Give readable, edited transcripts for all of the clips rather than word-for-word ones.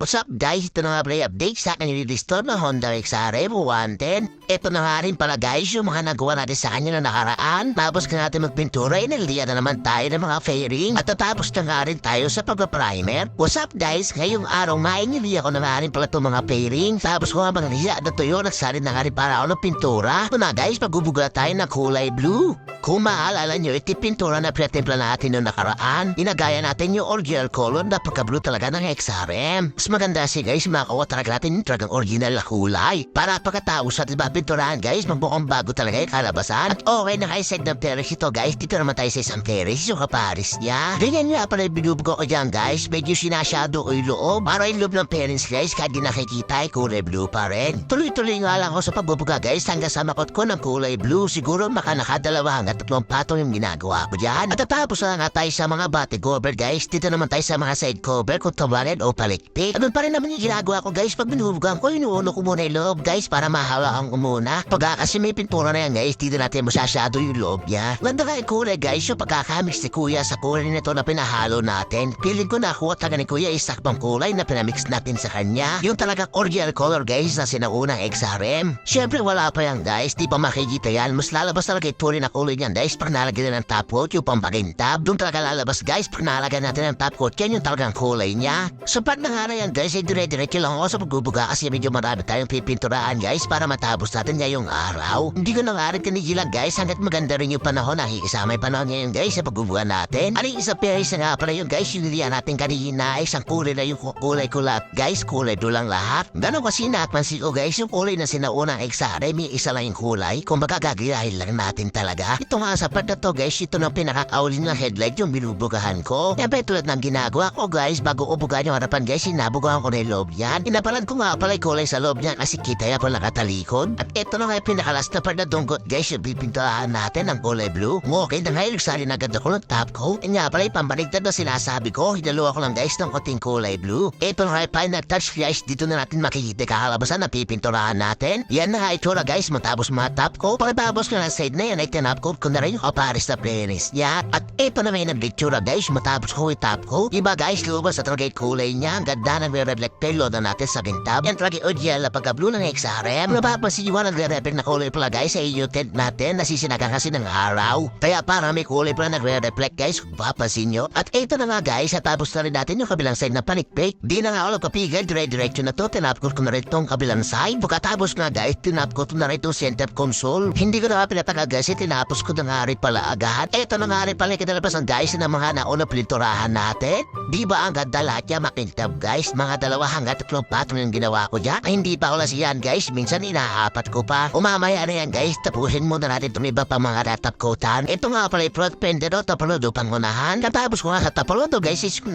What's up guys? Ito na nga pala yung update sa akin nililistore na Honda XRM 110. Ito na nga rin pala guys yung mga nagawa natin sa kanya na nakaraan. Tapos ka natin magpintura, inalian na naman tayo ng mga fairing. At tatapos na nga rin tayo sa pagpa-primer. What's up guys? Ngayong araw mainiliya ko na nga rin pala itong mga fairing. Tapos ko nga mangliya na tuyo, nagsarin na nga rin para ako ng pintura. Ito na guys, magbubuga tayo ng kulay blue. Kung maalala nyo, iti pintura na pinatimpla natin noong nakaraan. Inagaya natin yung original color na pagka-blue talaga ng XRM. Mas maganda si guys, makakuha talaga natin yung talagang original na kulay. Para pagkatapos natin mapinturahan guys, magmukhang bago talaga yung kalabasan. At okay na kayo set ng terrace ito guys, dito naman tayo sa isang terrace, yung kaparis niya. Ganyan nga pala yung binubuga ko dyan guys, medyo sinasado ko yung loob. Para yung loob ng parents guys, kahit di nakikita ay kulay blue pa rin. Tuloy-tuloy nga lang ako sa pagbubuga guys, hanggang sa makot ko ng kulay blue. Siguro maka nakadalawa at tatlong patong yung ginagawa ko dyan. At tatapos na nga tayo sa mga body cover guys, dito naman tayo sa mga side cover kung tawarin o palikpik. At pa rin naman yung ginagawa ko guys, pag binubugan ko, inuuno ko muna yung loob guys para mahawakan ko muna. Pagka kasi may pintura na yan guys, dito natin masyado yung loob niya. Ganda ka yung kulay guys, yung pagkakamix ni kuya sa kulay nito na pinahalo natin. Feeling ko nakuha talaga ni kuya isakbang kulay na pinamix natin sa kanya. Yung talagang original color guys na sinaunang XRM. Syempre wala pa yan guys, di pa makikita yan. Mas lalabas talaga ito rin na kulay niyan guys pag nalagyan ng top coat, yung pampakintab. Doon talaga lalabas guys pag nalagyan natin ng top coat, yan yung talagang kulay niya. So pag nangara yan guys, ay dire-diretso lang ako sa pagbubuga kasi medyo marami tayong pipinturahan guys para matapos natin ngayong araw. Hindi ko nangarit kanigilan guys hanggat maganda rin yung panahon, nakikisama yung panahon ngayon guys sa pagbubuga natin. Aling isa pares na nga pala yung guys, yung niliyan natin kanina ay isang kulay na yung kulay kulap guys, kulay dulang lahat. Ganun kasi napansin ko guys, yung kulay na sinaunang XRM, may isa lang yung kulay, kung magagagayahin lang natin talaga. Ito nga sa part na to guys, ito na pinakakaulin ng headlight yung binubugahan ko. Kaya ba tulad ng ginagawa ko guys, bago ubugahan yung harapan guys, sinabugahan ko na yung loob yan. Inapalan ko nga pala yung kulay sa loob niya kasi kita ya pala nakatalikod. At ito na nga yung pinakalas na part na dunggot guys, yung pipinturahan natin ng kulay blue. Okay na nga yung nagsali na agad ako ng top coat. E nga pala yung pambaligtad na sinasabi ko, hinalo ako lang guys ng konting kulay blue. Ito na nga yung final touch guys, dito na natin makikita kakalabasan na pipinturahan natin. Yan na nga ito na guys, matapos mga top coat. Pagkatapos ko na side na yan ay tinop coat ko na rin yung kaparis na playlist niya. At ito na may nag-lectura guys, matapos ko yung top coat. Iba guys, lumabas sa talaga yung kulay niya. Ang ganda na may reflect payload na natin sa kintab. Yan talaga yung original na pagka-blue ng XRM. Napapansin nyo nagre-reflect na kulay pala guys sa inyo tent natin, nasisinagan kasi ng araw. Kaya para may kulay pala nagre-reflect guys, kung papansin nyo. At ito na nga guys, tapos na rin natin yung kabilang side na panikpik. Di na nga ako nagpapigil, dire-diretso na to, tinapkot ko na rin itong kabilang side. Pagkatapos nga guys, tinapkot ko na rin itong center console. Hindi ko na pinatagal guys, tinapos ko na nga rin pala agad. Ito na nga rin pala kinalabasan guys na mga nauna piniturahan natin. Di ba ang ganda lahat niya makintab guys? Mga dalawa hanggang tatlong patong yung ginawa ko dyan. Ay hindi pa ako yan guys, minsan inaapat ko pa. Umamaya na yan guys, tapusin muna natin itong iba pa mga natapkotan. Ito nga pala yung front fender o tapalodo pangunahan. Katapos ko nga sa tapalodo guys, is ko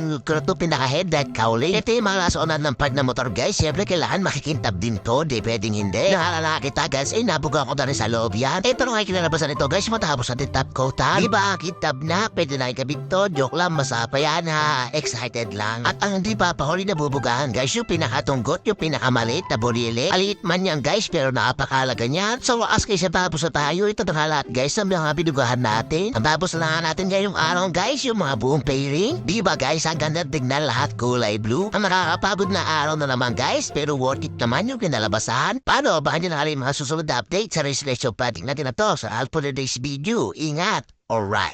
pinaka-head that cowling. Ito yung mga nasonan ng part na motor guys, siyempre kailangan makikintab din to, di pwedeng hindi. Nahalala kita guys, ay nabuga ko na rin sa loob yan. Ito na nga kinalabasan ito guys, matapos natin top coatan. Di ba ang kintab na, pwede na ikabit to, joke lang, masapa yan ha, excited lang. At ang hindi pa pahuli na bubugahan guys, yung pinakatunggot, yung pinakamalit na burili. Alit man yan guys, pero napakalaga niyan. So wakas kayo sa tapos na tayo, ito na lahat guys, ang mga binugahan natin. Ang tapos na natin ngayong araw guys, yung mga buong pairing. Di ba guys, ang ganda tignan lahat kulay blue. Ang nakakapagod na araw na naman guys, pero worth it naman yung kinalabasan. Paano, baka nyo na mga susunod na update sa reselation pating natin na to sa Alpha Days video. Ingat! Alright.